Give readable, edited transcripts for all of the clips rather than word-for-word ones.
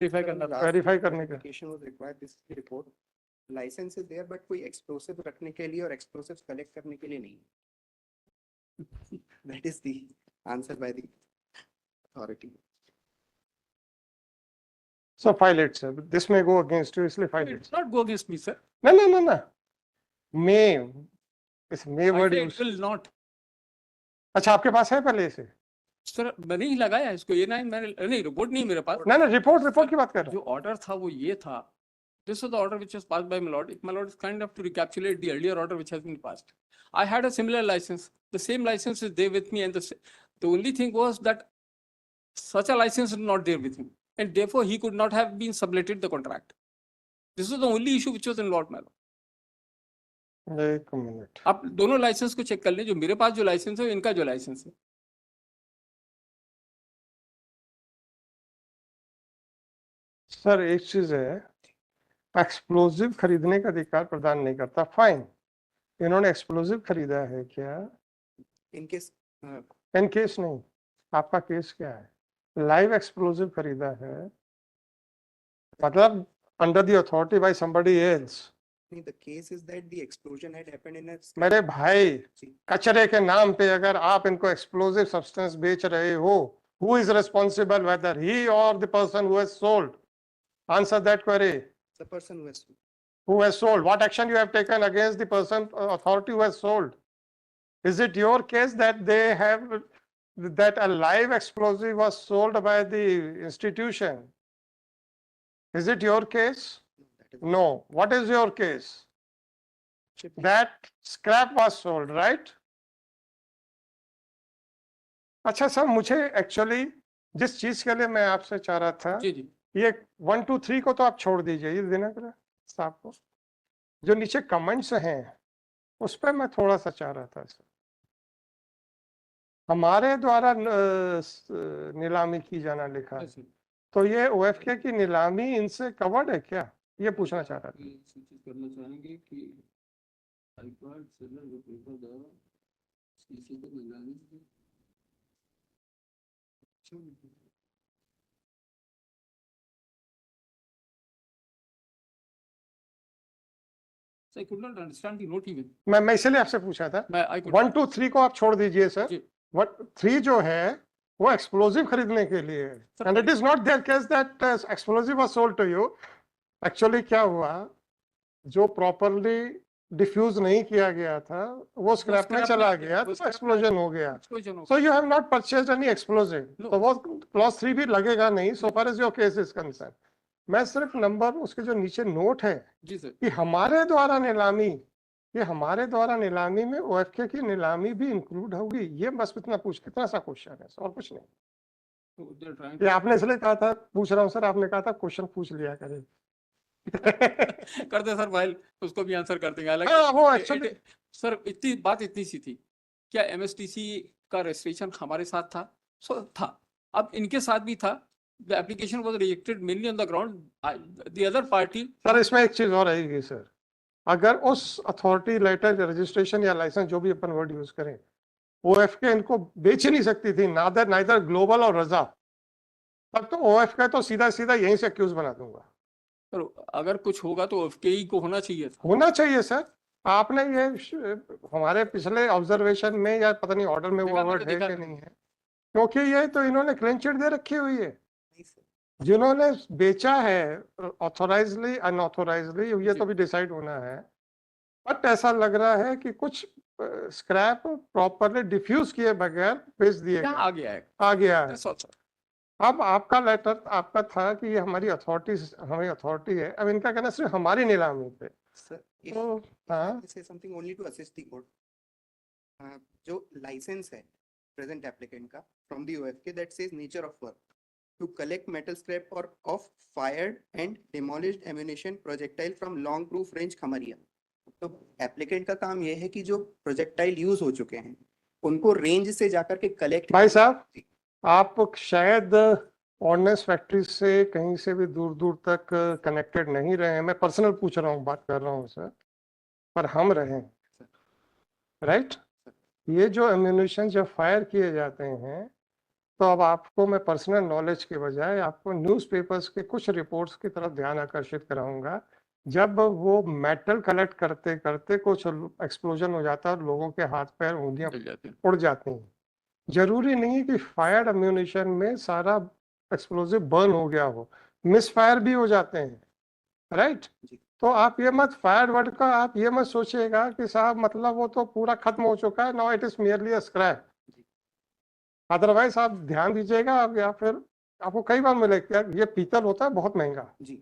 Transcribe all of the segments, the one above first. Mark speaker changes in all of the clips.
Speaker 1: Verify करना था।
Speaker 2: Verify करने का
Speaker 3: application was required this report. License is there but कोई explosive रखने के लिए और explosives collect करने के लिए नहीं. That is the answer by the authority.
Speaker 2: So file it, sir. This may go against you, इसलिए file it.
Speaker 1: It's not go against me, sir.
Speaker 2: No. May. इस may
Speaker 1: I
Speaker 2: word
Speaker 1: say
Speaker 2: use.
Speaker 1: it will not.
Speaker 2: अच्छा आपके पास है पहले से?
Speaker 1: Sir मैंने ही लगाया इसको, ये मैंने नहीं, रिपोर्ट नहीं मेरे पास।
Speaker 2: ना रिपोर्ट की बात कर रहा
Speaker 1: जो ऑर्डर था वो ये था, this was the order which was passed by my lord. If my lord is kind enough to recapitulate the earlier order which has been passed, I had a similar license. The same license is there with me, and the only thing was that such a license is not there with me, and therefore he could not have been subletted the contract. This was the only issue which was involved, my lord.
Speaker 2: एक minute,
Speaker 1: आप दोनों licence को check कर लें, जो मेरे पास जो licence है, इनका जो लाइसेंस है।
Speaker 2: सर एक चीज है, एक्सप्लोजिव खरीदने का अधिकार प्रदान नहीं करता, फाइन। इन्होंने एक्सप्लोजिव खरीदा है क्या?
Speaker 3: In case
Speaker 2: इन केस नहीं, आपका केस क्या है? लाइव एक्सप्लोजिव खरीदा है, मतलब under the authority by somebody else.
Speaker 3: the case is that the explosion had happened in a
Speaker 2: मेरे भाई, कचरे के नाम पे अगर आप इनको एक्सप्लोजिव सब्सटेंस बेच रहे हो, who is responsible, whether he or the person who has sold? Answer that query.
Speaker 3: the person who has
Speaker 2: Who has sold? What action you have taken against the person, authority who has sold? Is it your case that they have, that a live explosive was sold by the institution? Is it your case?
Speaker 3: that is
Speaker 2: No. What is your case? That scrap was sold, right? अच्छा sir, मुझे actually जिस चीज के लिए मैं आपसे चाह रहा था,
Speaker 1: जी जी,
Speaker 2: ये 1 2 3 को तो आप छोड़ दीजिए, ये दिनकर साहब को, जो नीचे कमेंट्स हैं उस पर मैं थोड़ा सा चाह रहा था सर। हमारे द्वारा नीलामी की जाना लिखा है, तो ये ओएफके की नीलामी इनसे कवर्ड है क्या, ये पूछना चाह रहा था।
Speaker 1: सूचित करना चाहेंगे कि हाईकोर्ट सेलर विक्रेता द्वारा किसी को नीलामी I could not understand the note even.
Speaker 2: मैं इसलिए आपसे पूछा था।
Speaker 1: I could
Speaker 2: 1 2 3 को आप छोड़ दीजिए सर।
Speaker 1: जी।
Speaker 2: 3 जो है वो एक्सप्लोजिव खरीदने के लिए है, and it is not their case that explosive was sold to you. Actually क्या हुआ, जो प्रॉपर्ली डिफ्यूज नहीं किया गया था वो स्क्रैप में चला गया, तो एक्सप्लोजन हो गया। So you have not purchased any explosive, तो वो क्लॉज 3 भी लगेगा नहीं so far as your case is concern. मैं सिर्फ नंबर उसके जो नीचे नोट है
Speaker 1: जी सर,
Speaker 2: कि हमारे द्वारा नीलामी, ये हमारे द्वारा नीलामी में ओएफके की नीलामी भी इंक्लूड होगी, ये बस इतना सा क्वेश्चन है और कुछ नहीं। ये आपने इसलिए कहा था, पूछ रहा हूँ सर, आपने कहा था क्वेश्चन पूछ लिया करें।
Speaker 1: करते सर, फाइल उसको भी आंसर कर देंगे।
Speaker 2: हाँ, वो एक्चुअली
Speaker 1: सर इतनी बात इतनी सी थी, क्या एमएसटीसी का रजिस्ट्रेशन हमारे साथ था? था, अब इनके साथ भी था। The application was rejected mainly on the ground the other party.
Speaker 2: Sir इसमें एक चीज और रहेगी सर, अगर उस अथॉरिटी लेटर रजिस्ट्रेशन या लाइसेंस जो भी अपन वर्ड यूज करें, ओएफके इनको बेच ही नहीं सकती थी, नाइदर ग्लोबल और रजा, तब तो ओएफके तो सीधा यहीं से एक्यूज बना दूंगा।
Speaker 1: तो अगर कुछ होगा तो ओएफके ही को होना चाहिए था।
Speaker 2: होना चाहिए सर। आपने ये हमारे पिछले ऑब्जर्वेशन में या पता नहीं ऑर्डर में वो वर्ड है कि नहीं है, क्योंकि ये तो इन्होंने क्लीन चिट दे रखी हुई है। जिन्होंने बेचा है ऑथोराइजली अनऑथोराइजली, ये तो भी डिसाइड होना है, बट ऐसा लग रहा है कि कुछ स्क्रैप प्रॉपरली डिफ्यूज किए बगैर बेच दिए,
Speaker 1: आ गया है।
Speaker 2: अब आपका लेटर आपका था कि ये हमारी हमारी अथॉरिटी है, अब इनका कहना सिर्फ हमारी नीलामी पे। तो हाँ,
Speaker 3: something only to assist the court, जो लाइसेंस है प्रेजेंट एप्लीकेंट का from the OFK that says nature of work to collect metal scrap or of fired and demolished ammunition projectile from long proof range Khamaria. तो applicant का काम यह है कि जो प्रोजेक्टाइल यूज हो चुके हैं उनको रेंज से जाकर के कलेक्ट।
Speaker 2: भाई साहब, आप शायद ऑर्डिनेंस फैक्ट्री से कहीं से भी दूर तक कनेक्टेड नहीं रहे हैं, मैं पर्सनल पूछ रहा हूँ, बात कर रहा हूँ सर, पर हम रहे, राइट? ये जो एम्यूनिशन जब फायर किए जाते हैं तो अब आपको मैं पर्सनल नॉलेज के बजाय आपको न्यूज़पेपर्स के कुछ रिपोर्ट्स की तरफ ध्यान आकर्षित कराऊंगा। जब वो मेटल कलेक्ट करते करते कुछ एक्सप्लोजन हो जाता है और लोगों के हाथ पैर उंगलियां
Speaker 1: जल जाते हैं।
Speaker 2: उड़ जाती हैं। जरूरी नहीं है कि फायर्ड अम्यूनिशन में सारा एक्सप्लोजिव बर्न हो गया हो, मिस फायर भी हो जाते हैं, राइट।
Speaker 3: जी।
Speaker 2: तो आप ये मत, फायर वर्ड का आप ये मत सोचिएगा कि साहब मतलब वो तो पूरा खत्म हो चुका है, now it is merely a scrap. Otherwise आप ध्यान दीजिएगा, आप या फिर आपको कई बार मिलेगा ये पीतल होता है बहुत महंगा,
Speaker 3: जी,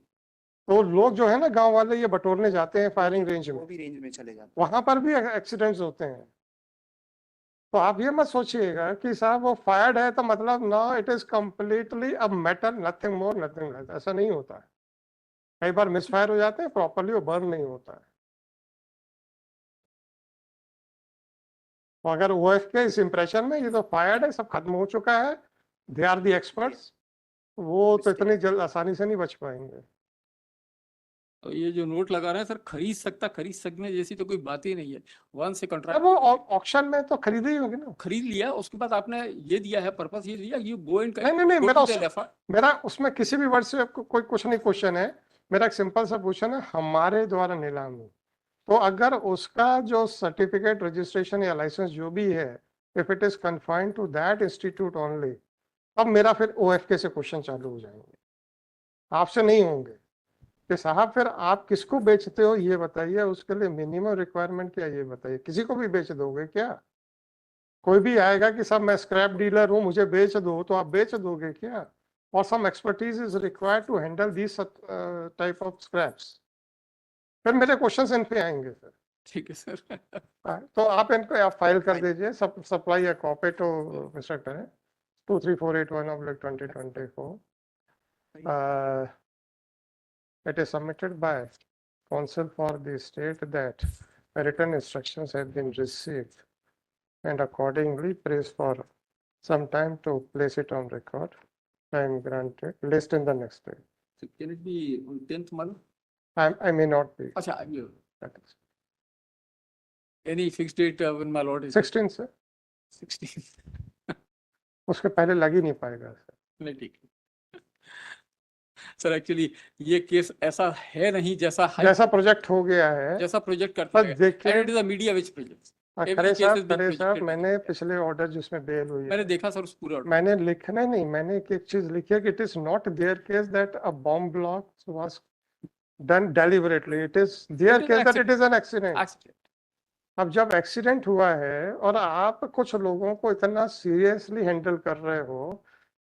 Speaker 2: तो लोग जो है ना गांव वाले ये बटोरने जाते हैं फायरिंग रेंज में,
Speaker 3: वो भी रेंज में चले जाते
Speaker 2: वहां पर भी एक्सीडेंट्स होते हैं। तो आप ये मत सोचिएगा कि साहब वो फायर्ड है तो मतलब ना it is completely a metal, nothing more nothing less, ऐसा नहीं होता है। कई बार मिसफायर हो जाते हैं, प्रॉपरली वो बर्न नहीं होता है। तो अगर ओएफ के इस इंप्रेशन में ये तो फायर्ड है, सब खत्म हो चुका है, दे आर द एक्सपर्ट्स, वो तो इतनी जल्द आसानी से नहीं बच पाएंगे।
Speaker 1: तो ये जो नोट लगा रहे हैं सर, खरीद सकने जैसी तो कोई बात ही नहीं है। वन से
Speaker 2: अब
Speaker 1: कॉन्ट्रैक्ट
Speaker 2: वो ऑक्शन में तो खरीदे ही होंगे ना।
Speaker 1: खरीद लिया, उसके बाद आपने ये दिया है पर्पस, ये दिया यू गो एंड
Speaker 2: नहीं, मेरा उसमें किसी भी वर्ड से कोई कुछ नहीं क्वेश्चन है। मेरा एक सिंपल सा क्वेश्चन है, हमारे द्वारा नीलामी, तो अगर उसका जो सर्टिफिकेट, रजिस्ट्रेशन या लाइसेंस जो भी है, if it is confined to that institute only, अब मेरा फिर ओएफके से क्वेश्चन चालू हो जाएंगे, आपसे नहीं होंगे कि साहब फिर आप किसको बेचते हो ये बताइए, उसके लिए मिनिमम रिक्वायरमेंट क्या ये बताइए। किसी को भी बेच दोगे क्या? कोई भी आएगा कि साहब मैं स्क्रैप डीलर हूं मुझे बेच दो, तो आप बेच दोगे क्या? और some expertise is required to handle this type of scraps. फिर मेरे क्वेश्चंस इन पे आएंगे फिर।
Speaker 1: ठीक है सर।
Speaker 2: तो आप इनको आप फाइल कर दीजिए, supply a copy to Mr. Tare, 23481/2024. It is submitted by counsel for the state that written instructions have been received and accordingly prays for some time to place it on record. Time granted, list in the next page.
Speaker 1: So can it be on 10th month?
Speaker 2: I may not be.
Speaker 1: अच्छा, any fixed date when my lord is
Speaker 2: 16 से
Speaker 1: 16?
Speaker 2: उसके पहले लग ही नहीं पाएगा sir.
Speaker 1: नहीं, ठीक है सर। एक्चुअली ये केस ऐसा है नहीं जैसा
Speaker 2: प्रोजेक्ट हो गया है,
Speaker 1: जैसा प्रोजेक्ट करता है,
Speaker 2: देखिए
Speaker 1: and it is a media which projects.
Speaker 2: खरे साहब मैंने पिछले ऑर्डर जिसमें बेल हुई
Speaker 1: मैंने देखा सर उस पूरे ऑर्डर,
Speaker 2: मैंने लिखना नहीं, मैंने एक चीज लिखी है कि it is not their case that a bomb block was done deliberately, it is there case that it is an accident. अब जब एक्सीडेंट हुआ है और आप कुछ लोगों को इतना सीरियसली हैंडल कर रहे हो,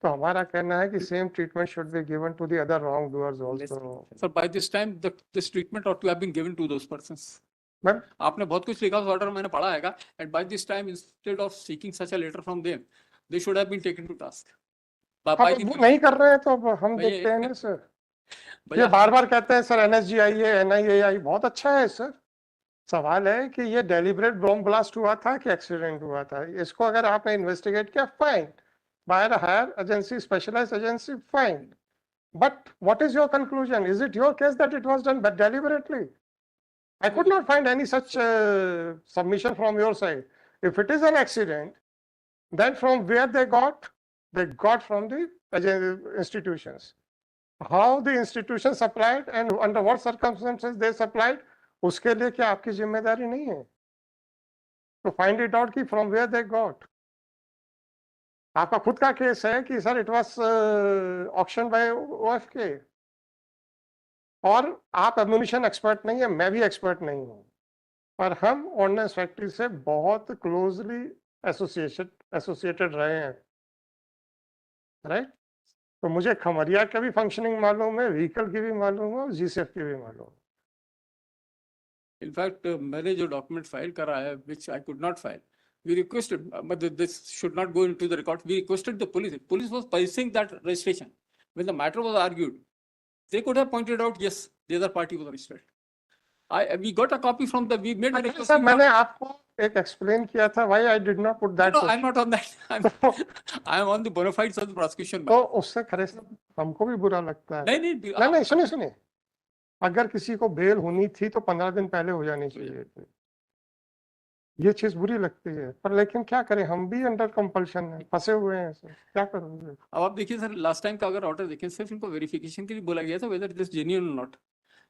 Speaker 2: तो हमारा कहना है कि same treatment should be given to the other wrong doers also.
Speaker 1: Sir by this time this treatment ought to have been given to those persons.
Speaker 2: Ma'am
Speaker 1: आपने बहुत कुछ लिखा उस ऑर्डर, मैंने पढ़ा है, and by this time instead of seeking such a letter from them, they should have been taken to task.
Speaker 2: नहीं कर रहे हैं तो अब हम देखते हैं ना सर। ये बार बार कहते हैं सर NSG है, NIA आई, बहुत अच्छा है सर। सवाल है कि ये डेलिबरेट बॉम्ब ब्लास्ट हुआ था कि एक्सीडेंट हुआ था। इसको अगर आपने इन्वेस्टिगेट किया, fine, by a higher agency, specialised agency, fine, but what is your conclusion? Is it your case that it was done deliberately? I could not find any such submission from your side. If it is an accident, then from where they got from the institutions. How the institutions supplied and under what circumstances they supplied, उसके लिए क्या आपकी जिम्मेदारी नहीं है to find it out कि from where they got? आपका खुद का केस है कि sir it was auctioned by OFK, और आप एम्यूनिशन एक्सपर्ट नहीं है, मैं भी एक्सपर्ट नहीं हूं, पर हम ऑर्डिनेंस फैक्ट्री से बहुत क्लोजली एसोसिएटेड रहे हैं, राइट। तो मुझे खमरिया का भी फंक्शनिंग मालूम है, व्हीकल की भी मालूम है, और GCF की भी मालूम है।
Speaker 1: इनफैक्ट मैंने जो डॉक्यूमेंट फाइल करा है, which I could not file, we requested, but this should not go into the record. We requested the police. Police was policing that registration. When the matter was argued, they could have pointed out, yes, the other party was arrested. We got a copy from the, we made a request.
Speaker 2: Sir मैंने आपको एक explain किया था, why I did not put that.
Speaker 1: No, I'm not on that. I'm on the bona fides of the prosecution.
Speaker 2: तो उससे खरे साहब हमको भी बुरा लगता है। नहीं, सुनिए, अगर किसी को बेल होनी थी तो 15 दिन पहले हो जानी चाहिए थी। ये चीज बुरी लगती है, पर लेकिन क्या करें, हम भी अंडर कंपल्शन है, फंसे हुए हैं इसमें, क्या करोगे?
Speaker 1: अब आप देखिए सर, लास्ट टाइम का अगर ऑर्डर देखें, सिर्फ इनको वेरिफिकेशन के लिए बोला गया था वेदर दिस जेन्युइन नॉट।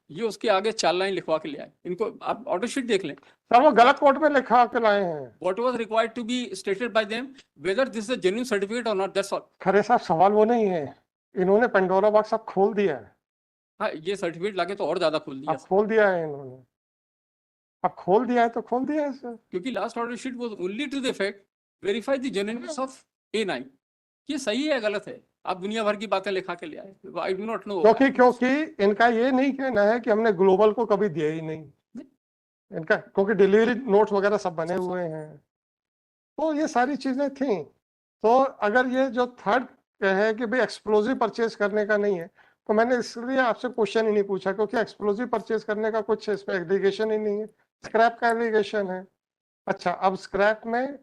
Speaker 1: ये उसके आगे 4 लाइन लिखवा के ले आए। इनको आप ऑर्डर शीट देख लें,
Speaker 2: सर वो गलत कोड में लिखा के लाए हैं।
Speaker 1: what was required to be stated by them, whether this is a genuine certificate or not, that's all.
Speaker 2: खरे साहब सवाल वो नहीं है, इन्होंने पेंडोरा बॉक्स अब खोल दिया है,
Speaker 1: हाँ, ये सर्टिफिकेट लाके तो और ज्यादा खोल दिया
Speaker 2: अब खोल दिया है इन्होंने, अब खोल दिया है तो खोल दिया है सर।
Speaker 1: क्योंकि last order sheet was only to the effect verify the genuineness of A9। ये सही है गलत है, आप दुनिया भर की बातें लिखा के ले आए। I do not know.
Speaker 2: क्योंकि इनका ये नहीं कहना है कि हमने ग्लोबल को कभी दिया ही नहीं, इनका क्योंकि डिलीवरी नोट्स वगैरह सब बने हुए हैं, तो ये सारी चीजें थी। तो अगर ये जो थर्ड है कि भाई एक्सप्लोजिव परचेज करने का नहीं है, तो मैंने इसलिए आपसे क्वेश्चन ही नहीं पूछा, क्योंकि एक्सप्लोजिव परचेज करने का कुछ इसमें एग्रीगेशन ही नहीं है, स्क्रैप का एग्रीगेशन है। अच्छा, अब स्क्रैप में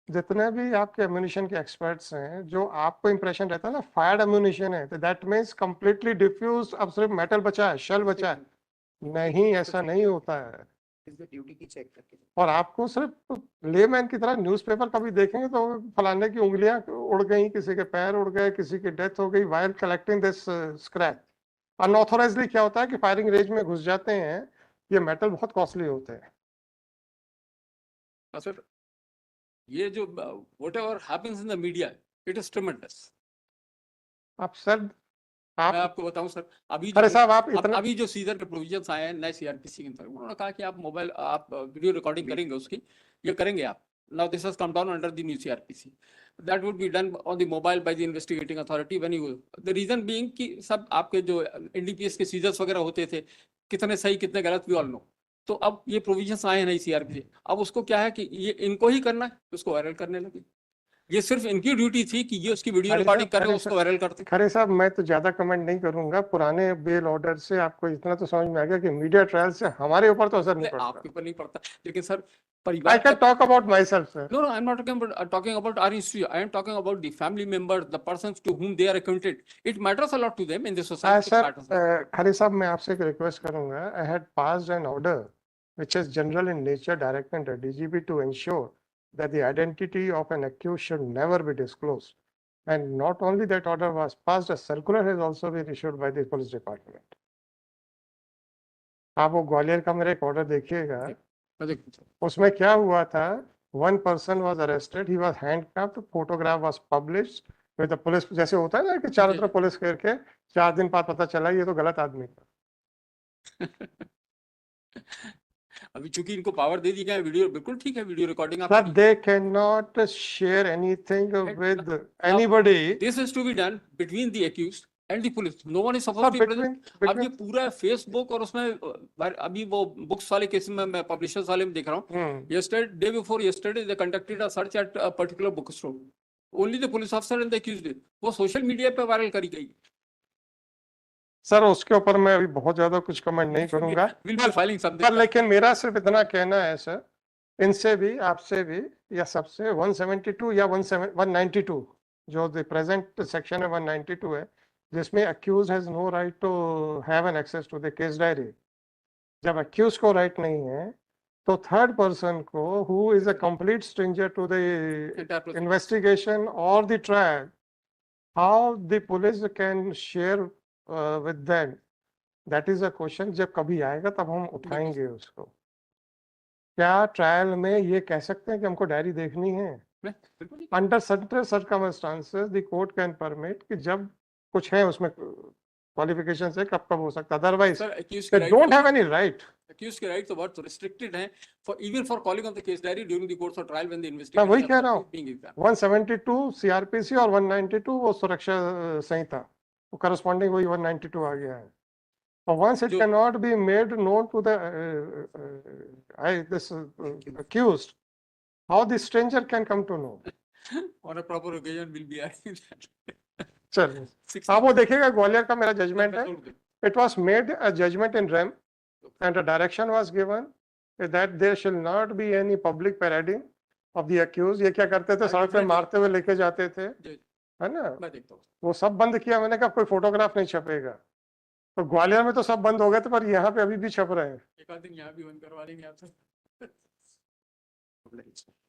Speaker 2: जितने भी आपके एम्यूनिशन के एक्सपर्ट्स हैं, जो आपको इंप्रेशन रहता है ना फायर्ड एम्यूनिशन है, तो दैट मीन्स कंप्लीटली डिफ्यूज, अब सिर्फ मेटल बचा है, शेल बचा है। नहीं, ऐसा नहीं होता है।
Speaker 3: ड्यूटी की चेक करके
Speaker 2: और आपको सिर्फ लेमैन की तरह न्यूज़पेपर कभी देखेंगे तो फलाने की उंगलियां उड़ गई, किसी के पैर उड़ गए, किसी की डेथ हो गई while collecting this scrap. Unauthorisedly क्या होता है कि फायरिंग रेंज में घुस जाते हैं, ये मेटल बहुत कॉस्टली होते हैं।
Speaker 1: सर, ये जो whatever happens in the media, it is tremendous।
Speaker 2: आप सर,
Speaker 1: मैं
Speaker 2: आप
Speaker 1: आपको बताऊं सर, अभी
Speaker 2: अरे
Speaker 1: जो
Speaker 2: साहब आप इतना
Speaker 1: अभी जो सीजर के प्रोविजंस आए हैं नए सीआरपीसी के अंतर्गत, उन्होंने कहा कि आप मोबाइल, आप वीडियो रिकॉर्डिंग करेंगे उसकी, ये करेंगे आप। Now this has come down under the new CrPC, that would be done on the mobile by the investigating authority when you, the reason being कि सब आपके जो एनडीपीएस के सीजर्स वगैरह होते थे, कितने सही कितने गलत वी ऑल नो। तो अब ये प्रोविजंस आए हैं नई सीआरपीसी, अब उसको क्या है कि ये इनको ही करना है, उसको वायरल करने लगे। ये सिर्फ इनकी ड्यूटी थी कि ये उसकी वीडियो रिकॉर्डिंग करें, उसको वायरल करते।
Speaker 2: खरे साहब मैं तो ज्यादा कमेंट नहीं करूंगा, पुराने बेल ऑर्डर से आपको इतना तो समझ में आ गया कि मीडिया ट्रायल से हमारे ऊपर तो असर नहीं पड़ता।
Speaker 1: आपके ऊपर नहीं पड़ता, लेकिन सर
Speaker 2: I
Speaker 1: परिवार
Speaker 2: can talk about myself, sir.
Speaker 1: No, I'm not talking about our institute. I am talking about the family members, the persons to whom they are acquainted. It matters a lot to them in the society.
Speaker 2: Sir Khare साहब मैं आपसे एक request करूंगा, I had passed an order which is general in nature directing the DGP to ensure that the identity of an accused should never be disclosed. And not only that order was passed, a circular has also been issued by the police department. आप वो ग्वालियर का मेरा एक order देखिएगा, उसमें क्या हुआ था, one person was arrested, he was handcuffed, photograph was published with the police, जैसे होता है ना कि चारों तरफ पुलिस करके 4 दिन बाद पता चला ये तो गलत आदमी था।
Speaker 1: अभी चूंकि इनको पावर दे दी गई है, वीडियो बिल्कुल ठीक है, वीडियो रिकॉर्डिंग आप
Speaker 2: Sir, they cannot share anything with anybody.
Speaker 1: This is to be done between the accused and the police. No one is supposed to be present. अब ये पूरा फेसबुक और उसमें अभी वो बुक्स वाले केस में मैं पब्लिशर्स वाले में देख रहा हूँ, yesterday, day before yesterday they conducted a search at a particular bookstore. Only the police officer and the accused, वो सोशल मीडिया पे वायरल करी गई।
Speaker 2: सर उसके ऊपर मैं अभी बहुत ज्यादा कुछ कमेंट नहीं करूंगा, पर लेकिन मेरा सिर्फ इतना कहना है सर, इनसे भी आपसे भी या सबसे 172 या 192 जो द प्रेजेंट सेक्शन है 192 है, जिसमें accused has no right to have an access to the case diary. जब अक्यूज को राइट नहीं है तो थर्ड पर्सन को who is a complete stranger to the investigation और the trial, how the police can share with them, that is a question जब कभी आएगा तब हम उठाएंगे उसको। क्या ट्रायल में ये कह सकते हैं कि हमको डायरी देखनी है? Under certain circumstances the court can permit कि जब कुछ है उसमें क्वालिफिकेशन से कब कब हो सकता है, otherwise they don't have any right.
Speaker 1: Accused के राइट तो बहुत restricted हैं for even for calling on the case diary during the course of trial when the investigation।
Speaker 2: मैं वही कह रहा हूँ, 172 CRPC और 192 वो सुरक्षा संहिता, वो करस्पॉन्डिंग वही 192 आ गया है। और once it cannot be made known to the this accused, how the stranger can come to know?
Speaker 1: On a proper occasion will be adding that।
Speaker 2: चलिए आप वो देखिएगा, ग्वालियर का मेरा जजमेंट है, it was made a judgment in rem and a direction was given that there shall not be any public parading of the accused। ये क्या करते थे, सड़क पे मारते हुए लेके जाते थे, है ना, वो सब बंद किया मैंने कहा, कोई फोटोग्राफ नहीं छपेगा। तो ग्वालियर में तो सब बंद हो गए थे, पर यहाँ पे अभी भी छप रहे हैं।
Speaker 1: एक आध दिन यहाँ भी बंद करवा देंगे आपसे। knowledge.